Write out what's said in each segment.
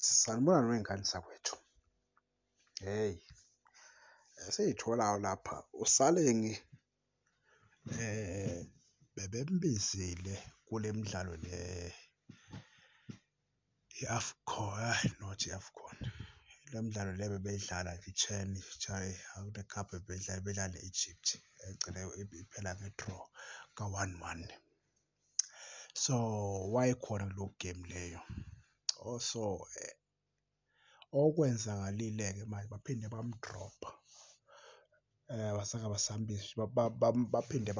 Sanibona ney'ngane zakwethu. Hheyi, esiy'tholayo lapha uSalengi bebembizile kule midlalo le i-AFCON, hhayi not i-AFCON. Le midlalo le bebeyidlala nje kule cup bebedlala ne-Egypt egcine iphela nge-draw ka-1-1. So wayekhona kulowo game leyo. So okwenzakalile-ke manje baphinde bamdropha baphinde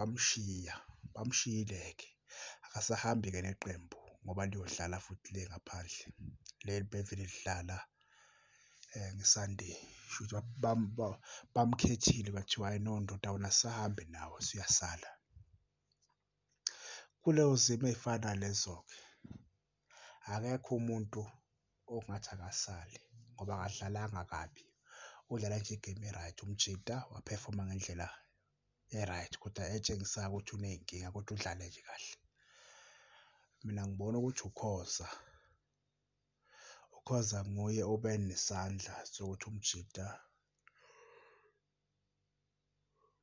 bamshiyile-ke akasahambi-ke neqembu ngoba liyodlala futhi le ngaphandle leli bevele lidlala nge-Sunday. Shuthi bamkhethile bathiwa hhayi no ndoda wena asisahambi nawe usuyasala. Kuleyo zimo ey'fana nalezo-ke akekho umuntu ongathi akasale ngoba akadlalanga kabi, udlala nje igame e-right, umjida waphefoma ngendlela e-right kodwa etshengisayo ukuthi uney'nkinga kodwa udlale nje kahle. Mina ngibona ukuthi uKhoza nguye obe nesandla sokuthi umjida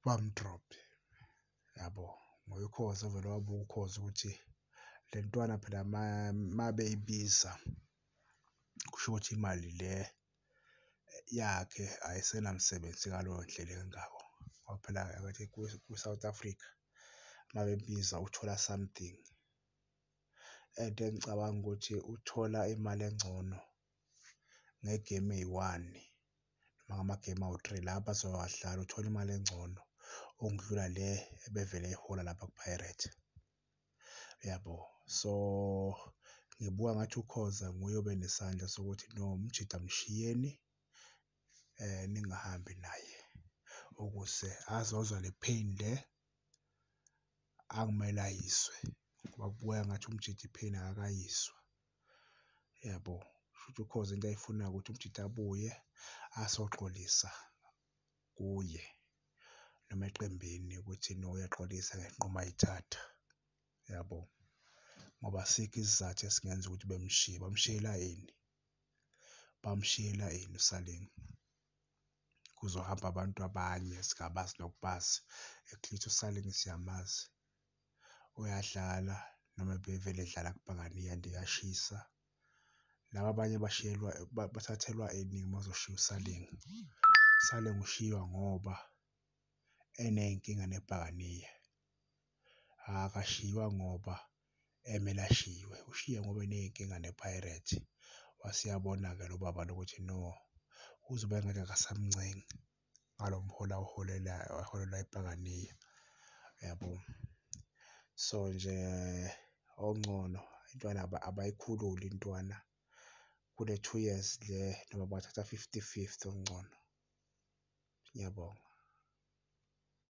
bamdrophe, yabo. Nguye uKhoza ovele wabuka uKhoza ukuthi le ntwana phela uma beyibiza kusho ukuthi imali le yakhe ayisenamsebenzi ngaleyo ndlela engako ngoba phela akathi kwi-South Africa uma bebiza uthola something and ngicabanga ukuthi uthola imali engcono ngegemu eyi-one noma ngamagemu awu-three la abazobe wadlala uthola imali engcono okudlula le ebevele eyihola lapha ku-Pirates, yabo. So ngibuka ngathi uKhoza nguye obe nesandla sokuthi no umjida mshiyeni ningahambi naye ukuze azozwa le pain le akumele ayizwe ngoba kubukeka ngathi umjida i-pain akakayizwa, yabo. Kushuthi uKhoza into ayifunayo ukuthi umjida abuye azoxolisa kuye noma eqembini ukuthi no uyaxolisa ngenqumo ayithatha, yabo. Ngoba asikho isizathu esingenza ukuthi bemshiye. Bamshiyela ini? Bamshiyela ini uSalengi? Kuzohamba abantu abanye esingabazi nokubazi at uSalengi siyamazi, uyadlala noma bevele edlala kuPangania and iyashisa. Laba abanye bathathelwa ini uma uzoshiya uSalengi? uSalengi ushiywa ngoba eney'nkinga neBhakaniya, akashiywa ngoba emele ashiywe, ushiye ngoba eney'nkinga nePirates. Waseyabona-ke lo baba lo ukuthi no uzobe engeke akasamncenga ngalo mholo aholela eBhakaniya, yabo. So nje okungcono intwana abayikhulule intwana kule 2 years le noma bathatha 50-50 okungcono. Ngiyabonga.